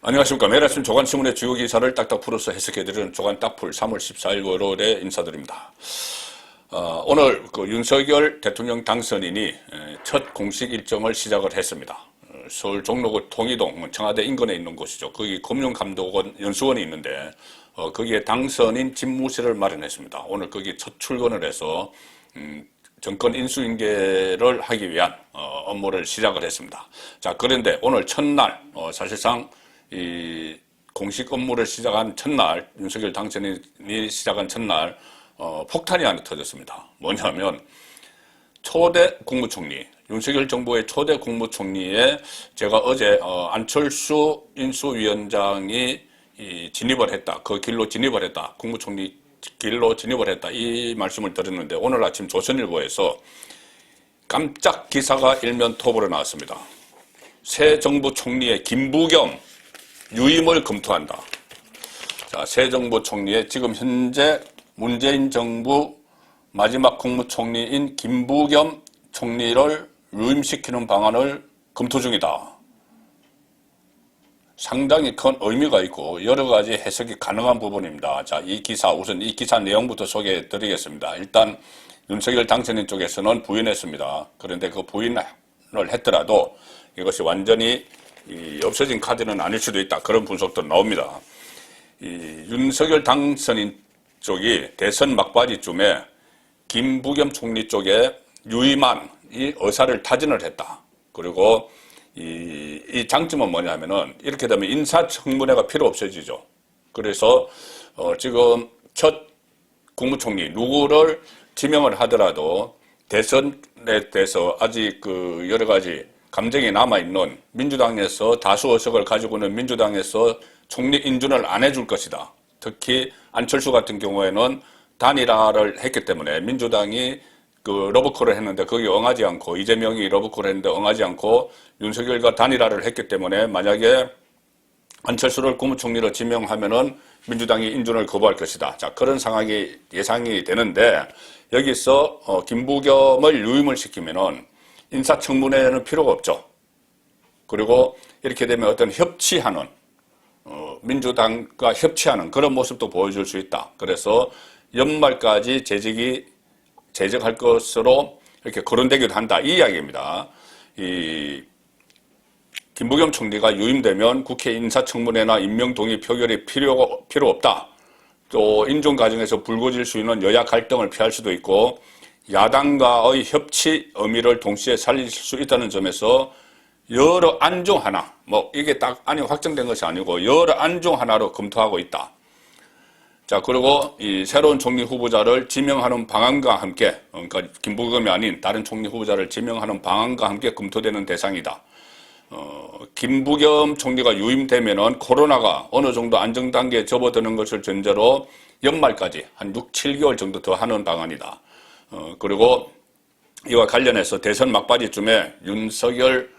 안녕하십니까. 매일 아침 조간신문의 주요 기사를 딱딱 풀어서 해석해드리는 조간 딱풀 3월 14일 월요일에 인사드립니다. 오늘 윤석열 대통령 당선인이 첫 공식 일정을 시작을 했습니다. 서울 종로구 통이동 청와대 인근에 있는 곳이죠. 거기 금융감독원 연수원이 있는데 거기에 당선인 집무실을 마련했습니다. 오늘 거기 첫 출근을 해서 정권 인수인계를 하기 위한 업무를 시작을 했습니다. 자, 그런데 오늘 첫날 사실상 이 공식 업무를 시작한 첫날, 윤석열 당선인이 시작한 첫날 폭탄이 하나 터졌습니다. 뭐냐면 초대 국무총리, 윤석열 정부의 초대 국무총리에 제가 어제 안철수 인수위원장이 진입을 했다, 그 길로 진입을 했다, 국무총리 길로 진입을 했다, 이 말씀을 드렸는데 오늘 아침 조선일보에서 깜짝 기사가 일면 톱으로 나왔습니다. 새 정부 총리의 김부겸 유임을 검토한다. 자, 새 정부 총리의 지금 현재 문재인 정부 마지막 국무총리인 김부겸 총리를 유임시키는 방안을 검토 중이다. 상당히 큰 의미가 있고 여러 가지 해석이 가능한 부분입니다. 자, 이 기사, 우선 이 기사 내용부터 소개해 드리겠습니다. 일단 윤석열 당선인 쪽에서는 부인했습니다. 그런데 그 부인을 했더라도 이것이 완전히 없어진 카드는 아닐 수도 있다, 그런 분석도 나옵니다. 윤석열 당선인 쪽이 대선 막바지쯤에 김부겸 총리 쪽에 유임안 이 의사를 타진을 했다. 그리고 이 장점은 뭐냐면은 이렇게 되면 인사청문회가 필요 없어지죠. 그래서 지금 첫 국무총리 누구를 지명을 하더라도 대선에 대해서 아직 여러 가지 감정이 남아있는 민주당에서 다수 의석을 가지고 있는 민주당에서 총리 인준을 안 해줄 것이다. 특히 안철수 같은 경우에는 단일화를 했기 때문에 민주당이 러브콜을 했는데 거기 응하지 않고, 이재명이 러브콜을 했는데 응하지 않고 윤석열과 단일화를 했기 때문에 만약에 안철수를 국무총리로 지명하면은 민주당이 인준을 거부할 것이다. 자, 그런 상황이 예상이 되는데 여기서 김부겸을 유임을 시키면은 인사청문회는 필요가 없죠. 그리고 이렇게 되면 어떤 협치하는, 민주당과 협치하는 그런 모습도 보여줄 수 있다. 그래서 연말까지 재직할 것으로 이렇게 거론되기도 한다, 이 이야기입니다. 김부겸 총리가 유임되면 국회 인사청문회나 임명동의 표결이 필요 없다. 또 인준 과정에서 불거질 수 있는 여야 갈등을 피할 수도 있고 야당과의 협치 의미를 동시에 살릴 수 있다는 점에서 여러 안 중 하나, 이게 딱 안이 확정된 것이 아니고 여러 안 중 하나로 검토하고 있다. 자, 그리고 이 새로운 총리 후보자를 지명하는 방안과 함께, 그러니까 김부겸이 아닌 다른 총리 후보자를 지명하는 방안과 함께 검토되는 대상이다. 김부겸 총리가 유임되면은 코로나가 어느 정도 안정 단계에 접어드는 것을 전제로 연말까지 한 6, 7개월 정도 더 하는 방안이다. 그리고 이와 관련해서 대선 막바지쯤에 윤석열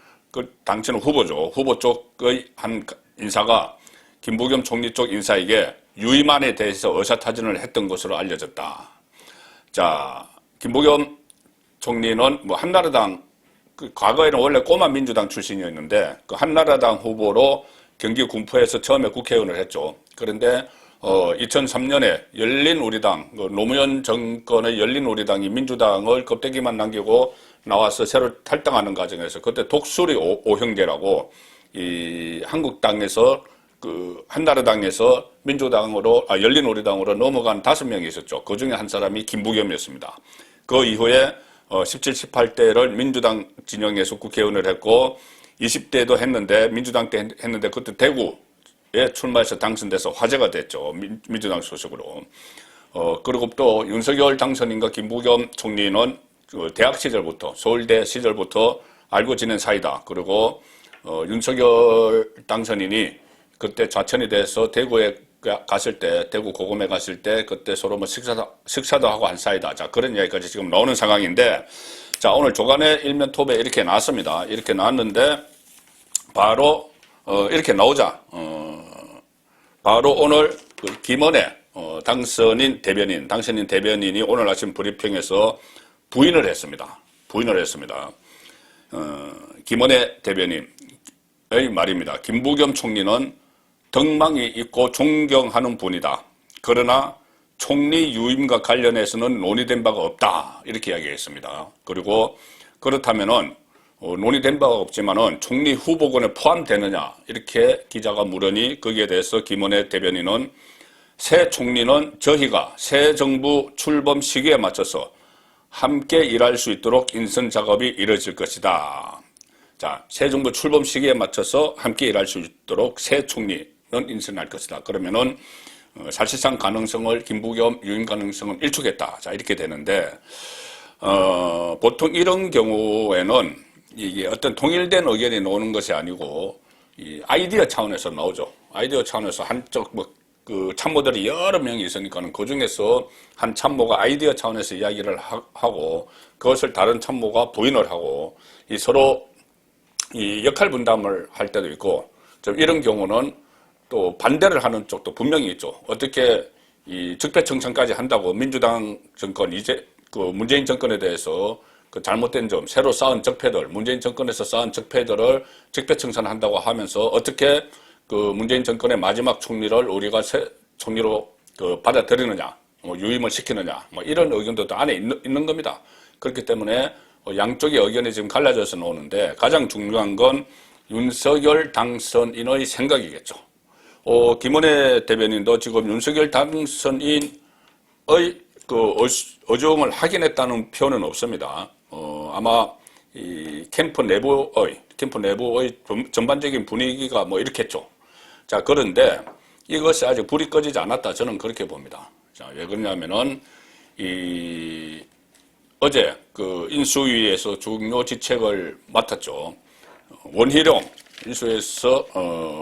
당선 후보죠. 후보 쪽의 한 인사가 김부겸 총리 쪽 인사에게 유임안에 대해서 의사타진을 했던 것으로 알려졌다. 자, 김부겸 총리는 한나라당, 과거에는 원래 꼬마 민주당 출신이었는데 한나라당 후보로 경기 군포에서 처음에 국회의원을 했죠. 그런데 2003년에 열린우리당, 노무현 정권의 열린우리당이 민주당을 껍데기만 남기고 나와서 새로 탈당하는 과정에서 그때 독수리 오형제라고 이 한국당에서 한나라당에서 열린우리당으로 넘어간 5명이 있었죠. 그 중에 한 사람이 김부겸이었습니다. 그 이후에 17, 18대를 민주당 진영에서 국회의원을 했고 20대도 했는데 민주당 때 했는데 그때 대구에 출마해서 당선돼서 화제가 됐죠. 민주당 소속으로. 그리고 또 윤석열 당선인과 김부겸 총리는 대학 시절부터, 서울대 시절부터 알고 지낸 사이다. 그리고 윤석열 당선인이 그때 좌천이 돼서 대구에 갔을 때, 대구 고검에 갔을 때 그때 서로 식사도 하고 한 사이다. 자, 그런 이야기까지 지금 나오는 상황인데, 자, 오늘 조간의 일면 톱에 이렇게 나왔습니다. 이렇게 나왔는데 바로 이렇게 나오자 바로 오늘 김은혜 당선인 대변인이 오늘 아침 브리핑에서 부인을 했습니다. 김은혜 대변인의 말입니다. 김부겸 총리는 덕망이 있고 존경하는 분이다. 그러나 총리 유임과 관련해서는 논의된 바가 없다. 이렇게 이야기했습니다. 그리고 그렇다면은 논의된 바가 없지만은 총리 후보군에 포함되느냐 이렇게 기자가 물으니 거기에 대해서 김은혜 대변인은 새 총리는 저희가 새 정부 출범 시기에 맞춰서 함께 일할 수 있도록 인선 작업이 이뤄질 것이다. 자, 새 정부 출범 시기에 맞춰서 함께 일할 수 있도록 새 총리는 인선할 것이다. 그러면은 사실상 가능성을 김부겸 유임 가능성은 일축했다. 자, 이렇게 되는데 보통 이런 경우에는 이게 어떤 통일된 의견이 나오는 것이 아니고 이 아이디어 차원에서 나오죠. 아이디어 차원에서 한쪽 그 참모들이 여러 명이 있으니까는 그 중에서 한 참모가 아이디어 차원에서 이야기를 하고 그것을 다른 참모가 부인을 하고 이 서로 이 역할 분담을 할 때도 있고 좀 이런 경우는 또 반대를 하는 쪽도 분명히 있죠. 어떻게 이 적폐청산까지 한다고 민주당 정권 이제 그 문재인 정권에 대해서 그 잘못된 점, 새로 쌓은 적폐들, 문재인 정권에서 쌓은 적폐들을 적폐청산한다고 하면서 어떻게 그 문재인 정권의 마지막 총리를 우리가 새 총리로 그 받아들이느냐, 유임을 시키느냐, 이런 의견도 안에 있는 겁니다. 그렇기 때문에 양쪽의 의견이 지금 갈라져서 나오는데 가장 중요한 건 윤석열 당선인의 생각이겠죠. 김은혜 대변인도 지금 윤석열 당선인의 그 어종을 확인했다는 표현은 없습니다. 아마 이 캠프 내부의 전반적인 분위기가 뭐 이렇겠죠. 자, 그런데 이것이 아직 불이 꺼지지 않았다. 저는 그렇게 봅니다. 자, 왜 그러냐면은 어제 그 인수위에서 중요 직책을 맡았죠. 원희룡 인수위에서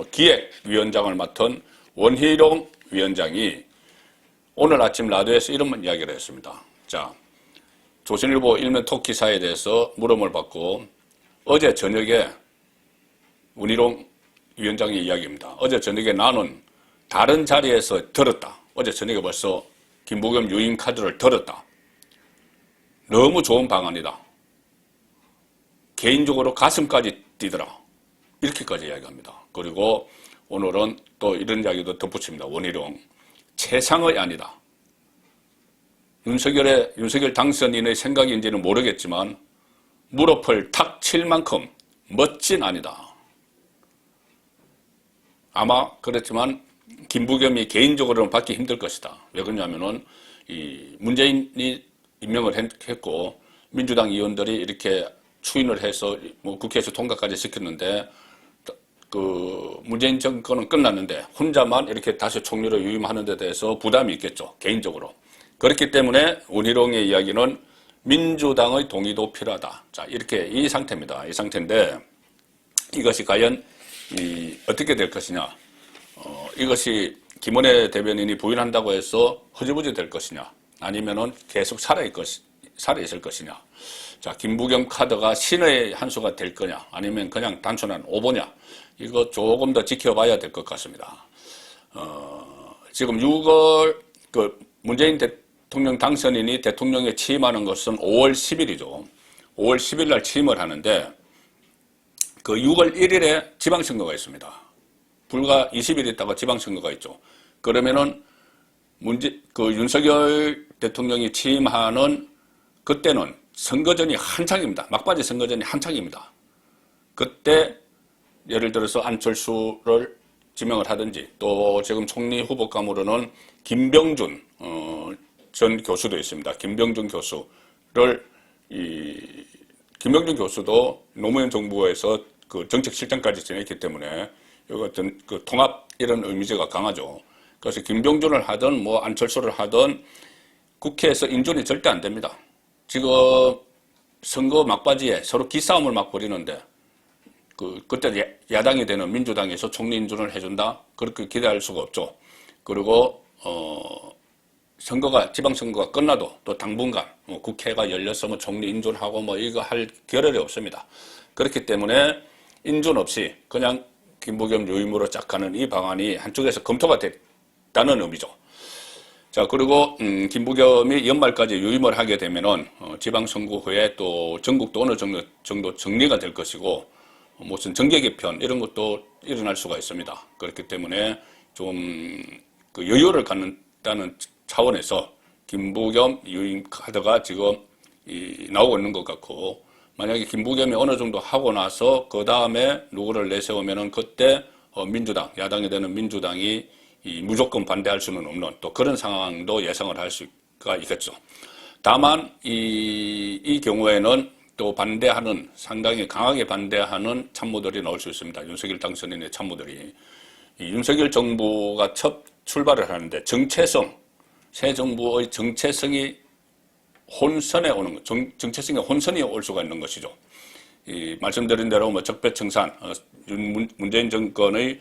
기획위원장을 맡은 원희룡 위원장이 오늘 아침 라디오에서 이런 이야기를 했습니다. 자, 조선일보 일면 톡 기사에 대해서 물음을 받고 어제 저녁에 원희룡 위원장의 이야기입니다. 어제 저녁에 나는 다른 자리에서 들었다. 어제 저녁에 벌써 김부겸 유임 카드를 들었다. 너무 좋은 방안이다. 개인적으로 가슴까지 뛰더라. 이렇게까지 이야기합니다. 그리고 오늘은 또 이런 이야기도 덧붙입니다. 원희룡. 최상의 아니다. 윤석열 당선인의 생각인지는 모르겠지만 무릎을 탁 칠 만큼 멋진 아니다. 아마 그렇지만 김부겸이 개인적으로는 받기 힘들 것이다. 왜 그러냐면은 이 문재인이 임명을 했고 민주당 의원들이 이렇게 추인을 해서 뭐 국회에서 통과까지 시켰는데 그 문재인 정권은 끝났는데 혼자만 이렇게 다시 총리로 유임하는 데 대해서 부담이 있겠죠. 개인적으로. 그렇기 때문에 원희룡의 이야기는 민주당의 동의도 필요하다. 자, 이렇게 이 상태입니다. 이 상태인데 이것이 과연 어떻게 될 것이냐. 이것이 김은혜 대변인이 부인한다고 해서 허지부지 될 것이냐. 아니면은 계속 살아있을 것이냐. 자, 김부겸 카드가 신의 한 수가 될 거냐. 아니면 그냥 단순한 오보냐. 이거 조금 더 지켜봐야 될 것 같습니다. 지금 6월 문재인 대통령 당선인이 대통령에 취임하는 것은 5월 10일이죠. 5월 10일 날 취임을 하는데 그 6월 1일에 지방선거가 있습니다. 불과 20일 있다가 지방선거가 있죠. 그러면은 윤석열 대통령이 취임하는 그때는 선거전이 한창입니다. 막바지 선거전이 한창입니다. 그때 예를 들어서 안철수를 지명을 하든지 또 지금 총리 후보감으로는 김병준 전 교수도 있습니다. 김병준 교수도 노무현 정부에서 그 정책실장까지 지냈기 때문에 어떤 그 통합 이런 의미가 강하죠. 그래서 김병준을 하든 뭐 안철수를 하든 국회에서 인준이 절대 안 됩니다. 지금 선거 막바지에 서로 기싸움을 막 벌이는데 그때 야당이 되는 민주당에서 총리 인준을 해준다? 그렇게 기대할 수가 없죠. 그리고 지방선거가 끝나도 또 당분간 국회가 열려서 총리 인준하고 이거 할 겨를이 없습니다. 그렇기 때문에 인준 없이 그냥 김부겸 유임으로 짝 가는 이 방안이 한쪽에서 검토가 됐다는 의미죠. 자, 그리고 김부겸이 연말까지 유임을 하게 되면은 지방선거 후에 또 전국도 어느 정도 정리가 될 것이고 무슨 정계 개편 이런 것도 일어날 수가 있습니다. 그렇기 때문에 좀 그 여유를 갖는다는 차원에서 김부겸 유임 카드가 지금 나오고 있는 것 같고, 만약에 김부겸이 어느 정도 하고 나서 그 다음에 누구를 내세우면은 그때 민주당, 야당이 되는 민주당이 무조건 반대할 수는 없는 또 그런 상황도 예상을 할 수가 있겠죠. 다만 이 경우에는 또 반대하는, 상당히 강하게 반대하는 참모들이 나올 수 있습니다. 윤석열 당선인의 참모들이. 윤석열 정부가 첫 출발을 하는데 새 정부의 정체성이 혼선에 오는 것, 정체성의 혼선이 올 수가 있는 것이죠. 말씀드린 대로 뭐 적폐청산, 문재인 정권의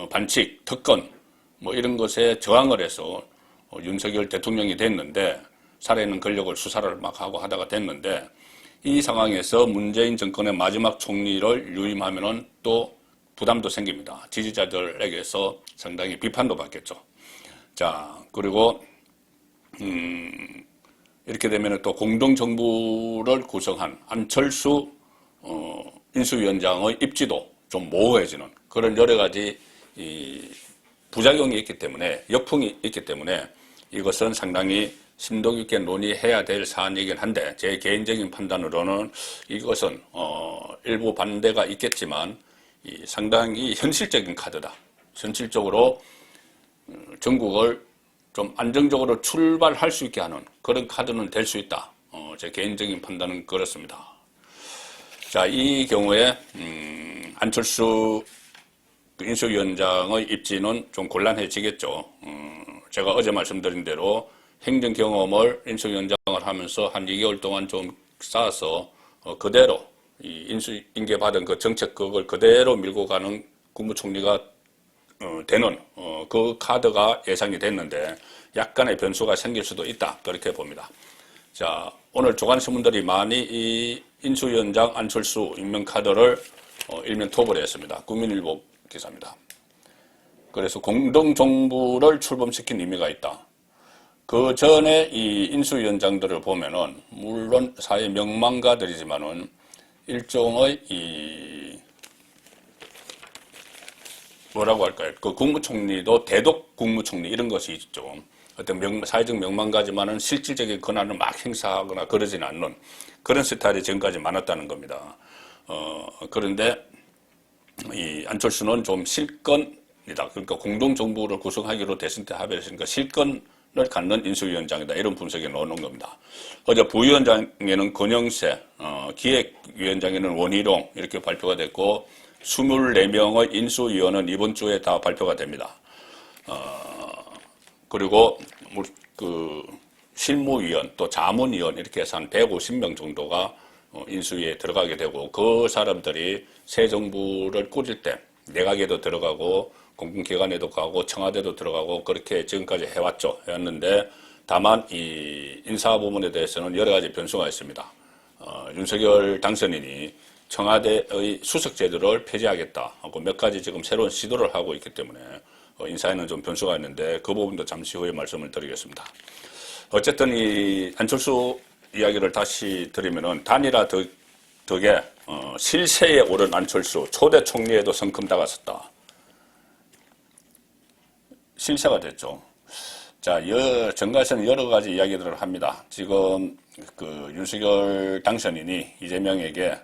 반칙, 특권, 뭐 이런 것에 저항을 해서 윤석열 대통령이 됐는데, 살아있는 권력을 수사를 막 하고 하다가 됐는데, 이 상황에서 문재인 정권의 마지막 총리를 유임하면은 또 부담도 생깁니다. 지지자들에게서 상당히 비판도 받겠죠. 자, 그리고 이렇게 되면 또 공동정부를 구성한 안철수 인수위원장의 입지도 좀 모호해지는 그런 여러 가지 부작용이 있기 때문에, 역풍이 있기 때문에 이것은 상당히 심도 깊게 논의해야 될 사안이긴 한데, 제 개인적인 판단으로는 이것은 일부 반대가 있겠지만 상당히 현실적인 카드다. 현실적으로 전국을 좀 안정적으로 출발할 수 있게 하는 그런 카드는 될 수 있다. 제 개인적인 판단은 그렇습니다. 자, 이 경우에 안철수 인수위원장의 입지는 좀 곤란해지겠죠. 제가 어제 말씀드린 대로 행정 경험을 인수위원장을 하면서 한 2개월 동안 좀 쌓아서 그대로 인계받은 그 정책 그걸 그대로 밀고 가는 국무총리가 되는 그 카드가 예상이 됐는데 약간의 변수가 생길 수도 있다, 그렇게 봅니다. 자, 오늘 조간신문들이 많이 이 인수위원장 안철수 임명 카드를 일면 톱을 했습니다. 국민일보 기사입니다. 그래서 공동정부를 출범시킨 의미가 있다. 그 전에 이 인수위원장들을 보면은 물론 사회 명망가들이지만은 일종의 뭐라고 할까요? 그 국무총리도 대독 국무총리 이런 것이 있죠. 어떤 사회적 명망가지만은 실질적인 권한을 막 행사하거나 그러진 않는 그런 스타일이 지금까지 많았다는 겁니다. 그런데 이 안철수는 좀 실권이다. 그러니까 공동정부를 구성하기로 대선 때 합의했으니까 실권을 갖는 인수위원장이다. 이런 분석이 나오는 겁니다. 어제 부위원장에는 권영세, 기획위원장에는 원희룡 이렇게 발표가 됐고 24명의 인수위원은 이번 주에 다 발표가 됩니다. 그리고 그 실무위원 또 자문위원 이렇게 해서 한 150명 정도가 인수위에 들어가게 되고, 그 사람들이 새 정부를 꾸릴 때 내각에도 들어가고 공공기관에도 가고 청와대도 들어가고 그렇게 지금까지 해왔는데 다만 이 인사 부분에 대해서는 여러 가지 변수가 있습니다. 윤석열 당선인이 청와대의 수석 제도를 폐지하겠다 하고 몇 가지 지금 새로운 시도를 하고 있기 때문에 인사에는 좀 변수가 있는데 그 부분도 잠시 후에 말씀을 드리겠습니다. 어쨌든 이 안철수 이야기를 다시 드리면은 단일화 덕에 실세에 오른 안철수 초대 총리에도 성큼 다가섰다. 실세가 됐죠. 자, 정가에서는 여러 가지 이야기들을 합니다. 지금 그 윤석열 당선인이 이재명에게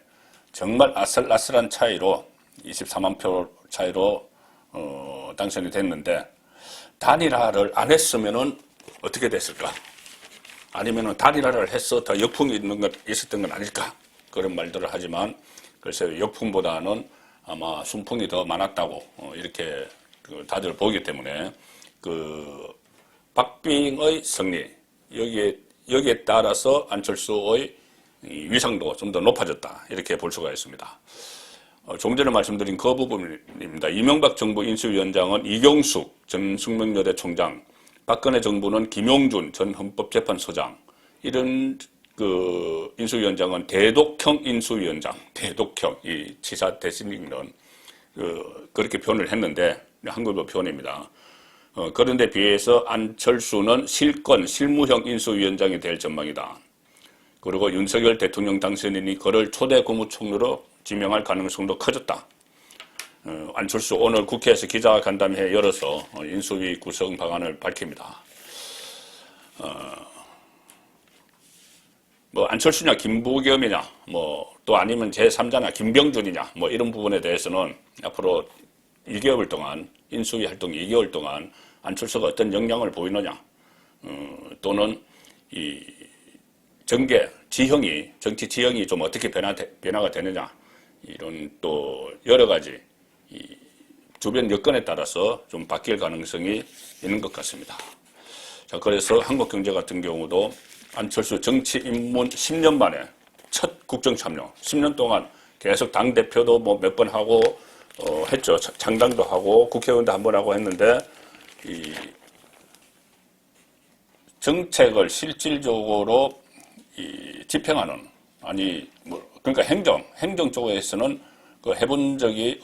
정말 아슬아슬한 차이로 24만 표 차이로 당선이 됐는데, 단일화를 안 했으면은 어떻게 됐을까? 아니면은 단일화를 해서 더 역풍이 있었던 건 아닐까? 그런 말들을 하지만 글쎄요, 역풍보다는 아마 순풍이 더 많았다고 이렇게 다들 보기 때문에 그 박빙의 승리, 여기에 따라서 안철수의 위상도가 좀 더 높아졌다, 이렇게 볼 수가 있습니다. 조금 전에 말씀드린 그 부분입니다. 이명박 정부 인수위원장은 이경숙 전 숙명여대 총장, 박근혜 정부는 김용준 전 헌법재판소장, 이런 그 인수위원장은 대독형 인수위원장, 대독형, 이 지사 대신인은 그렇게 표현을 했는데 한글로 표현입니다. 그런데 비해서 안철수는 실무형 인수위원장이 될 전망이다. 그리고 윤석열 대통령 당선인이 그를 초대 국무총리로 지명할 가능성도 커졌다. 안철수 오늘 국회에서 기자간담회 열어서 인수위 구성 방안을 밝힙니다. 뭐 안철수냐 김부겸이냐 뭐 또 아니면 제3자냐 김병준이냐 뭐 이런 부분에 대해서는 앞으로 2개월 동안 인수위 활동 2개월 동안 안철수가 어떤 역량을 보이느냐 또는 이 정계 지형이 정치 지형이 좀 어떻게 변화가 되느냐 이런 또 여러 가지 이 주변 여건에 따라서 좀 바뀔 가능성이 있는 것 같습니다. 자, 그래서 한국경제 같은 경우도 안철수 정치 입문 10년 만에 첫 국정 참여, 10년 동안 계속 당대표도 뭐 몇 번 하고, 했죠. 창당도 하고, 국회의원도 한 번 하고 했는데, 이 정책을 실질적으로 집행하는, 아니, 뭐, 그러니까 행정 쪽에서는 그 해본 적이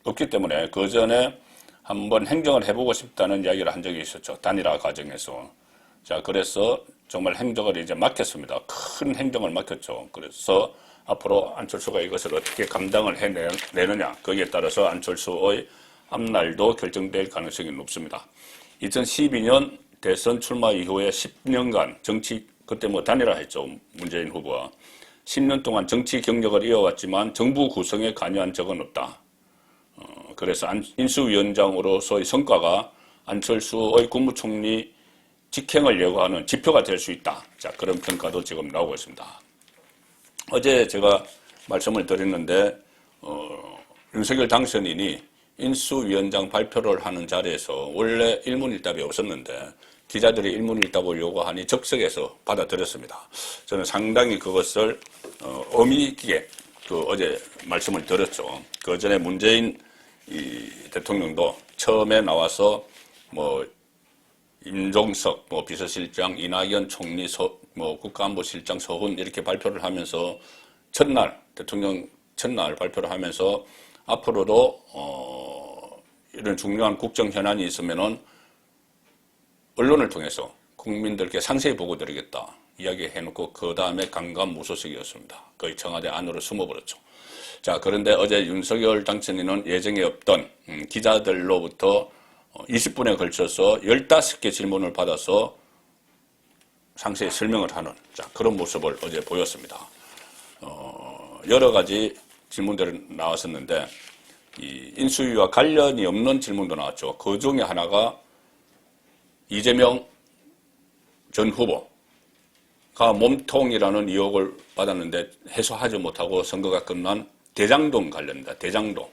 없기 때문에 그 전에 한번 행정을 해보고 싶다는 이야기를 한 적이 있었죠. 단일화 과정에서. 자, 그래서 정말 행정을 이제 맡겼습니다. 큰 행정을 맡겼죠. 그래서 앞으로 안철수가 이것을 어떻게 감당을 해내느냐. 거기에 따라서 안철수의 앞날도 결정될 가능성이 높습니다. 2012년 대선 출마 이후에 10년간 정치, 그때 뭐 단일화했죠. 문재인 후보와. 10년 동안 정치 경력을 이어왔지만 정부 구성에 관여한 적은 없다. 그래서 인수위원장으로서의 성과가 안철수의 국무총리 직행을 예고하는 지표가 될 수 있다. 자, 그런 평가도 지금 나오고 있습니다. 어제 제가 말씀을 드렸는데 윤석열 당선인이 인수위원장 발표를 하는 자리에서 원래 일문일답이 없었는데 기자들이 일문일답을 요구하니 적석에서 받아들였습니다. 저는 상당히 그것을 의미 있게 어제 말씀을 드렸죠. 그 전에 문재인 대통령도 처음에 나와서 뭐 임종석 비서실장, 이낙연 총리, 국가안보실장 서훈 이렇게 발표를 하면서 대통령 첫날 발표를 하면서 앞으로도 이런 중요한 국정 현안이 있으면은 언론을 통해서 국민들께 상세히 보고드리겠다 이야기해놓고 그 다음에 강간무소식이었습니다. 거의 청와대 안으로 숨어버렸죠. 자, 그런데 어제 윤석열 당선인은 예정에 없던 기자들로부터 20분에 걸쳐서 15개 질문을 받아서 상세히 설명을 하는 그런 모습을 어제 보였습니다. 여러 가지 질문들이 나왔었는데 이 인수위와 관련이 없는 질문도 나왔죠. 그 중에 하나가 이재명 전 후보가 몸통이라는 의혹을 받았는데 해소하지 못하고 선거가 끝난 대장동 관련입니다. 대장동.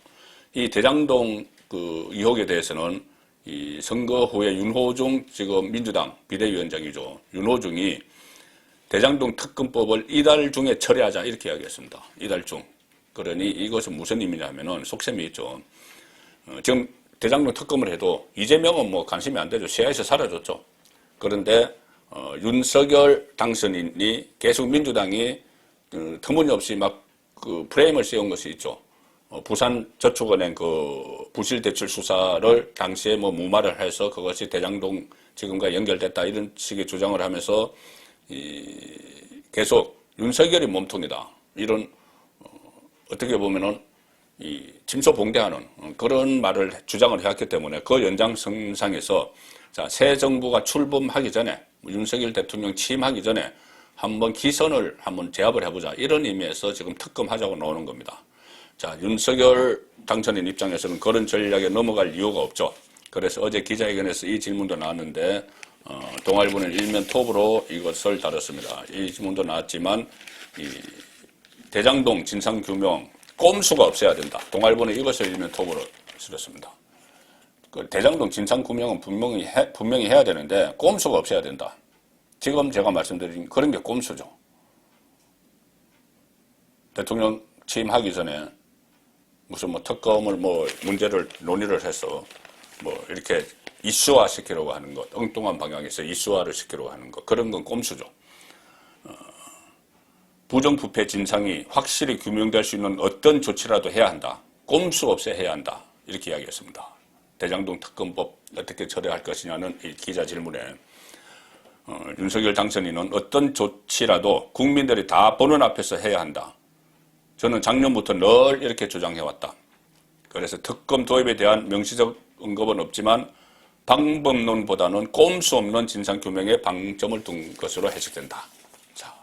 이 대장동 그 의혹에 대해서는 이 선거 후에 윤호중 지금 민주당 비대위원장이죠. 윤호중이 대장동 특검법을 이달 중에 처리하자 이렇게 이야기했습니다. 이달 중. 그러니 이것은 무슨 의미냐 하면은 속셈이 있죠. 지금 대장동 특검을 해도 이재명은 뭐 관심이 안 되죠. 시야에서 사라졌죠. 그런데 윤석열 당선인이 계속 민주당이 터무니없이 막 그 프레임을 씌운 것이 있죠. 부산저축은행 그 부실대출 수사를 당시에 뭐 무마를 해서 그것이 대장동 지금과 연결됐다 이런 식의 주장을 하면서 계속 윤석열이 몸통이다 이런 어떻게 보면은 이 침소봉대하는 그런 말을 주장을 해왔기 때문에 그 연장선상에서 자, 새 정부가 출범하기 전에 윤석열 대통령 취임하기 전에 한번 기선을 한번 제압을 해보자 이런 의미에서 지금 특검하자고 나오는 겁니다. 자, 윤석열 당선인 입장에서는 그런 전략에 넘어갈 이유가 없죠. 그래서 어제 기자회견에서 이 질문도 나왔는데 동아일보는 일면 톱으로 이것을 다뤘습니다. 이 질문도 나왔지만 이 대장동 진상규명 꼼수가 없어야 된다. 동아일보는 이것을 일면 톱으로 실었습니다. 그 대장동 진상규명은 분명히 해야 되는데 꼼수가 없어야 된다. 지금 제가 말씀드린 그런 게 꼼수죠. 대통령 취임하기 전에 무슨 뭐 특검을 뭐 문제를 논의를 해서 뭐 이렇게 이슈화 시키려고 하는 것, 엉뚱한 방향에서 이슈화를 시키려고 하는 것, 그런 건 꼼수죠. 부정부패 진상이 확실히 규명될 수 있는 어떤 조치라도 해야 한다. 꼼수 없이 해야 한다. 이렇게 이야기했습니다. 대장동 특검법 어떻게 처리할 것이냐는 이 기자 질문에 윤석열 당선인은 어떤 조치라도 국민들이 다 보는 앞에서 해야 한다. 저는 작년부터 늘 이렇게 주장해왔다. 그래서 특검 도입에 대한 명시적 언급은 없지만 방법론보다는 꼼수 없는 진상규명에 방점을 둔 것으로 해석된다. 자,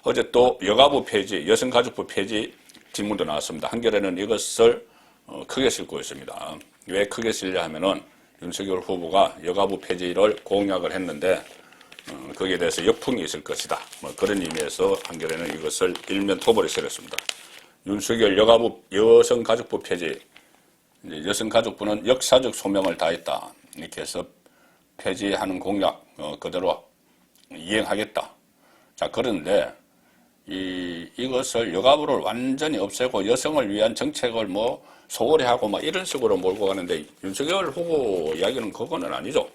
어제 또 여가부 폐지, 여성가족부 폐지 질문도 나왔습니다. 한겨레는 이것을 크게 싣고 있습니다. 왜 크게 쓰려 하면은 윤석열 후보가 여가부 폐지를 공약을 했는데 거기에 대해서 역풍이 있을 것이다. 뭐 그런 의미에서 한겨레는 이것을 일면 토벌에 실었습니다. 윤석열 여성가족부 폐지, 여성가족부는 역사적 소명을 다했다. 이렇게 해서 폐지하는 공약 그대로 이행하겠다. 자, 그런데 이것을 여가부를 완전히 없애고 여성을 위한 정책을 뭐 소홀히 하고 막 이런 식으로 몰고 가는데 윤석열 후보 이야기는 그거는 아니죠.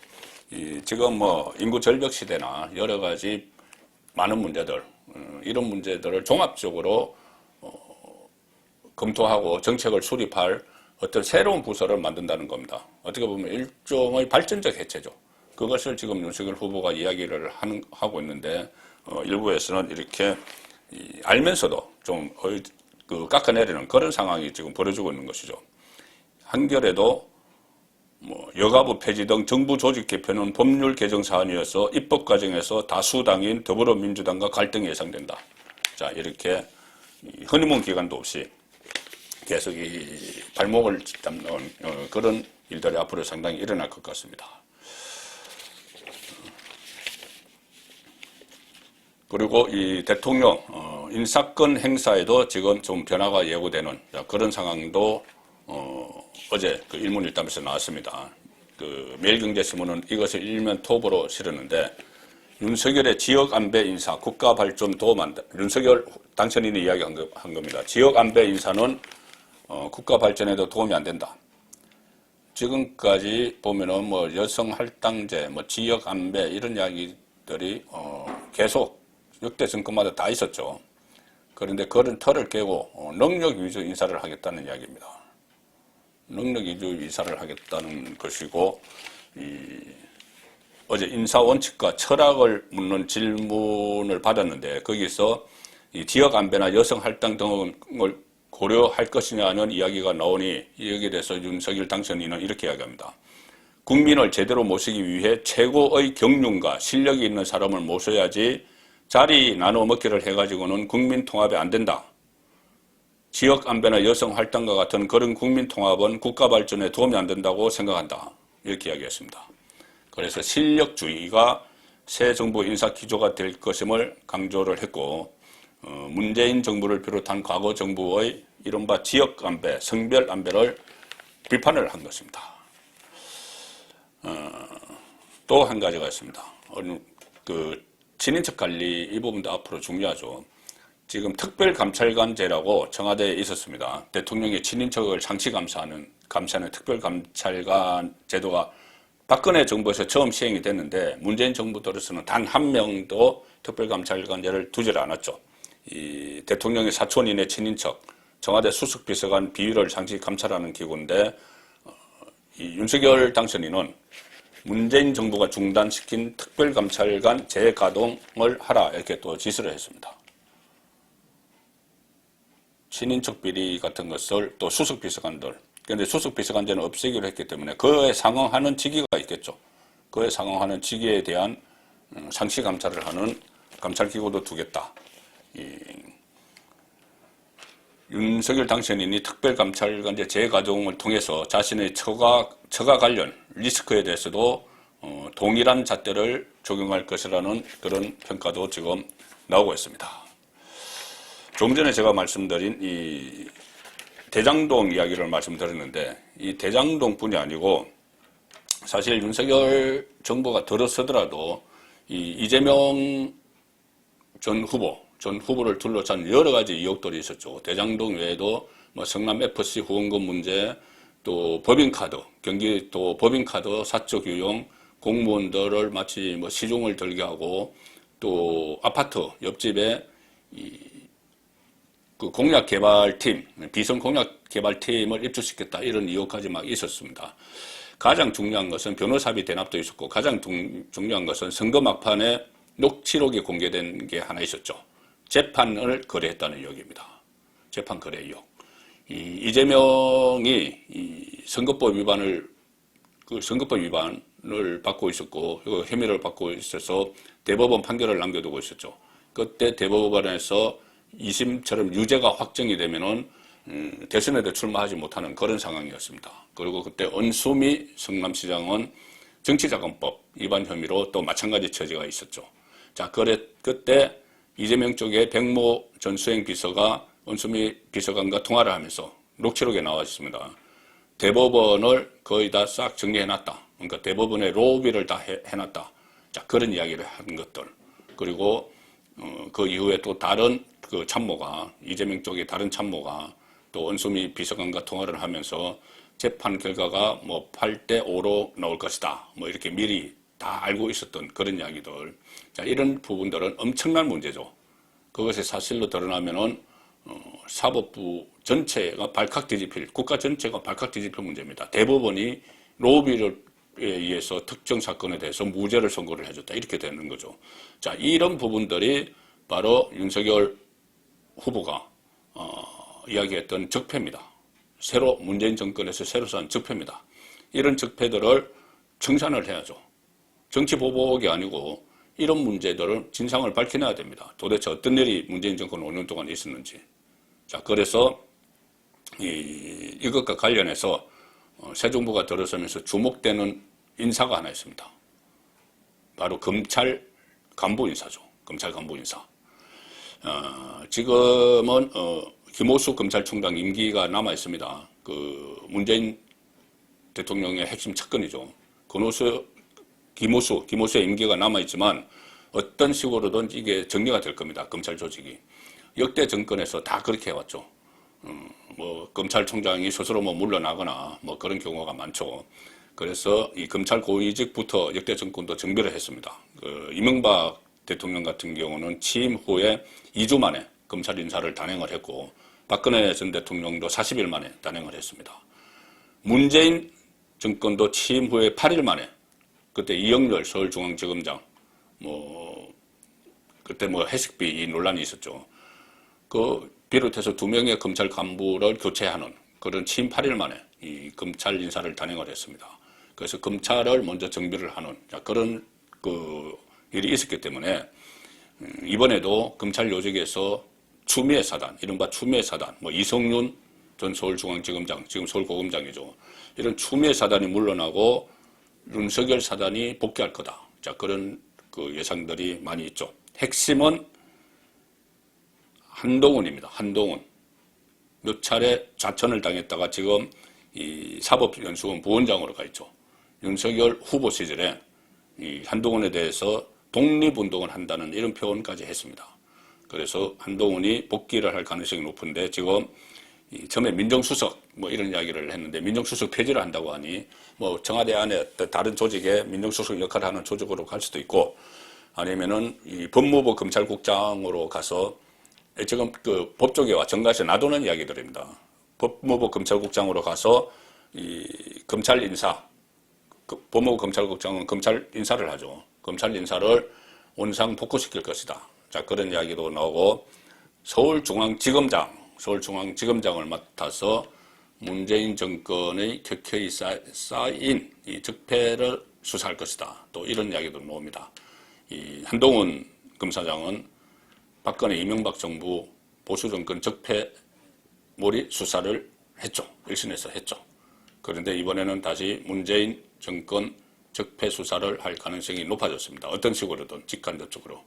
지금 뭐 인구 절벽 시대나 여러 가지 많은 문제들, 이런 문제들을 종합적으로 검토하고 정책을 수립할 어떤 새로운 부서를 만든다는 겁니다. 어떻게 보면 일종의 발전적 해체죠. 그것을 지금 윤석열 후보가 이야기를 하고 있는데 일부에서는 이렇게 알면서도 좀 깎아내리는 그런 상황이 지금 벌어지고 있는 것이죠. 한겨레도 뭐 여가부 폐지 등 정부 조직 개편은 법률 개정 사안이어서 입법 과정에서 다수당인 더불어민주당과 갈등이 예상된다. 자, 이렇게 허니문 기간도 없이 계속 발목을 잡는 그런 일들이 앞으로 상당히 일어날 것 같습니다. 그리고 이 대통령 인사권 행사에도 지금 좀 변화가 예고되는 그런 상황도 어제 그 일문일답에서 나왔습니다. 그 매일경제신문은 이것을 일면 톱으로 실었는데 윤석열의 지역 안배 인사, 국가 발전 도움한다. 윤석열 당선인이 이야기한 겁니다. 지역 안배 인사는 국가 발전에도 도움이 안 된다. 지금까지 보면은 뭐 여성 할당제, 뭐 지역 안배 이런 이야기들이 계속 역대 정권마다 다 있었죠. 그런데 그런 틀을 깨고 능력 위주 인사를 하겠다는 이야기입니다. 능력 위주 인사를 하겠다는 것이고 어제 인사 원칙과 철학을 묻는 질문을 받았는데 거기서 이 지역 안배나 여성 할당 등을 고려할 것이냐는 이야기가 나오니 여기에 대해서 윤석열 당선인은 이렇게 이야기합니다. 국민을 제대로 모시기 위해 최고의 경륜과 실력이 있는 사람을 모셔야지 자리 나눠 먹기를 해가지고는 국민 통합이 안 된다. 지역 안배나 여성 할당과 같은 그런 국민 통합은 국가 발전에 도움이 안 된다고 생각한다. 이렇게 이야기했습니다. 그래서 실력주의가 새 정부 인사 기조가 될 것임을 강조를 했고 문재인 정부를 비롯한 과거 정부의 이른바 지역 안배, 성별 안배를 비판을 한 것입니다. 또 한 가지가 있습니다. 친인척 관리 이 부분도 앞으로 중요하죠. 지금 특별감찰관제라고 청와대에 있었습니다. 대통령의 친인척을 상시 감사하는 특별감찰관 제도가 박근혜 정부에서 처음 시행이 됐는데 문재인 정부 들어서는 단 한 명도 특별감찰관제를 두질 않았죠. 이 대통령의 사촌인의 친인척, 청와대 수석비서관 비위를 상시 감찰하는 기구인데 이 윤석열 당선인은 문재인 정부가 중단시킨 특별감찰관 재가동을 하라 이렇게 또 지시를 했습니다. 친인척 비리 같은 것을 또 수석비서관들, 그런데 수석비서관제는 없애기로 했기 때문에 그에 상응하는 직위가 있겠죠. 그에 상응하는 직위에 대한 상시 감찰을 하는 감찰기구도 두겠다. 윤석열 당선인이 특별감찰관제 재가동을 통해서 자신의 처가 관련 리스크에 대해서도 동일한 잣대를 적용할 것이라는 그런 평가도 지금 나오고 있습니다. 조금 전에 제가 말씀드린 이 대장동 이야기를 말씀드렸는데 이 대장동뿐이 아니고 사실 윤석열 정부가 들어서더라도 이 이재명 전 후보를 둘러싼 여러 가지 의혹들이 있었죠. 대장동 외에도 뭐 성남 FC 후원금 문제, 또 법인카드, 경기도 법인카드 사적 유용, 공무원들을 마치 뭐 시중을 들게 하고 또 아파트 옆집에 그 공약 개발팀, 비선 공약 개발팀을 입주시켰다 이런 의혹까지 막 있었습니다. 가장 중요한 것은 변호사비 대납도 있었고 가장 중요한 것은 선거 막판에 녹취록이 공개된 게 하나 있었죠. 재판을 거래했다는 의혹입니다. 재판 거래 의혹. 이재명이 이 선거법 위반을 받고 있었고 혐의를 받고 있어서 대법원 판결을 남겨두고 있었죠. 그때 대법원에서 2심처럼 유죄가 확정이 되면은 대선에도 출마하지 못하는 그런 상황이었습니다. 그리고 그때 은수미 성남시장은 정치자금법 위반 혐의로 또 마찬가지 처지가 있었죠. 자, 그때 이재명 쪽에 백모 전 수행비서가 은수미 비서관과 통화를 하면서 녹취록에 나와 있습니다. 대법원을 거의 다 싹 정리해놨다. 그러니까 대법원의 로비를 다 해놨다. 자, 그런 이야기를 한 것들. 그리고 그 이후에 또 다른 그 참모가, 이재명 쪽의 다른 참모가 또 은수미 비서관과 통화를 하면서 재판 결과가 뭐 8대5로 나올 것이다. 뭐 이렇게 미리 다 알고 있었던 그런 이야기들. 자, 이런 부분들은 엄청난 문제죠. 그것이 사실로 드러나면은 사법부 전체가 발칵 뒤집힐, 국가 전체가 발칵 뒤집힐 문제입니다. 대법원이 로비에 의해서 특정 사건에 대해서 무죄를 선고를 해줬다. 이렇게 되는 거죠. 자, 이런 부분들이 바로 윤석열 후보가 이야기했던 적폐입니다. 문재인 정권에서 새로 산 적폐입니다. 이런 적폐들을 청산을 해야죠. 정치 보복이 아니고 이런 문제들을 진상을 밝혀내야 됩니다. 도대체 어떤 일이 문재인 정권 5년 동안 있었는지. 자, 그래서 이것과 관련해서 새 정부가 들어서면서 주목되는 인사가 하나 있습니다. 바로 검찰 간부 인사죠. 검찰 간부 인사. 지금은 김호수 검찰총장 임기가 남아 있습니다. 그 문재인 대통령의 핵심 측근이죠. 김호수의 임기가 남아 있지만 어떤 식으로든 이게 정리가 될 겁니다. 검찰 조직이. 역대 정권에서 다 그렇게 해왔죠. 뭐 검찰총장이 스스로 뭐 물러나거나 뭐 그런 경우가 많죠. 그래서 이 검찰 고위직부터 역대 정권도 정비를 했습니다. 그 이명박 대통령 같은 경우는 취임 후에 2주 만에 검찰 인사를 단행을 했고 박근혜 전 대통령도 40일 만에 단행을 했습니다. 문재인 정권도 취임 후에 8일 만에 그때 이영렬 서울중앙지검장 그때 해식비 논란이 있었죠. 비롯해서 2명의 검찰 간부를 교체하는 그런 취임 8일 만에 이 검찰 인사를 단행을 했습니다. 그래서 검찰을 먼저 정비를 하는 그런 일이 있었기 때문에 이번에도 검찰 요직에서 추미애 사단, 이른바 추미애 사단, 이성윤 전 서울중앙지검장, 지금 서울고검장이죠. 이런 추미애 사단이 물러나고 윤석열 사단이 복귀할 거다. 자, 그런 예상들이 많이 있죠. 핵심은 한동훈입니다. 한동훈. 몇 차례 좌천을 당했다가 지금 이 사법연수원 부원장으로 가 있죠. 윤석열 후보 시절에 이 한동훈에 대해서 독립운동을 한다는 이런 표현까지 했습니다. 그래서 한동훈이 복귀를 할 가능성이 높은데 지금 처음에 민정수석 이런 이야기를 했는데 민정수석 폐지를 한다고 하니 청와대 안에 다른 조직에 민정수석 역할을 하는 조직으로 갈 수도 있고 아니면은 이 법무부 검찰국장으로 가서 지금 법조계와 정가에서 놔두는 이야기들입니다. 법무부 검찰국장으로 가서 이 검찰 인사, 법무부 검찰국장은 검찰 인사를 하죠. 검찰 인사를 원상 복구시킬 것이다. 자, 그런 이야기도 나오고 서울중앙지검장을 맡아서 문재인 정권의 켜켜이 쌓인 이 적폐를 수사할 것이다. 또 이런 이야기도 나옵니다. 이 한동훈 검사장은 박근혜 이명박 정부 보수정권 적폐몰이 수사를 했죠. 1심에서 했죠. 그런데 이번에는 다시 문재인 정권 적폐 수사를 할 가능성이 높아졌습니다. 어떤 식으로든 직간접적으로.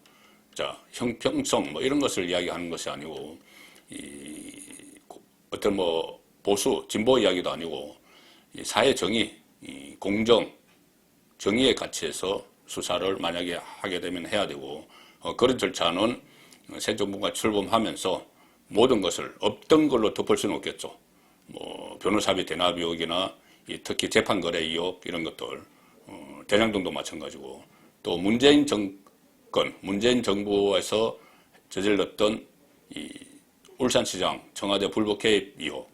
자, 형평성 이런 것을 이야기하는 것이 아니고 어떤 보수 진보 이야기도 아니고 사회 정의, 공정, 정의의 가치에서 수사를 만약에 하게 되면 해야 되고 그런 절차는 새 정부가 출범하면서 모든 것을 없던 걸로 덮을 수는 없겠죠. 변호사비 대납 의혹이나 특히 재판 거래 의혹 이런 것들, 대장동도 마찬가지고 또 문재인 정부에서 저질렀던 이 울산시장 청와대 불법 개입 의혹,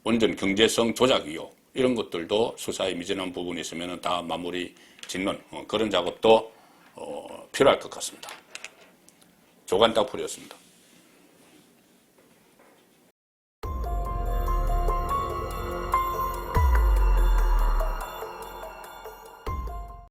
원전 경제성 조작 의혹 이런 것들도 수사에 미진한 부분이 있으면 다 마무리 짓는 그런 작업도 필요할 것 같습니다. 조간 따풀이었습니다.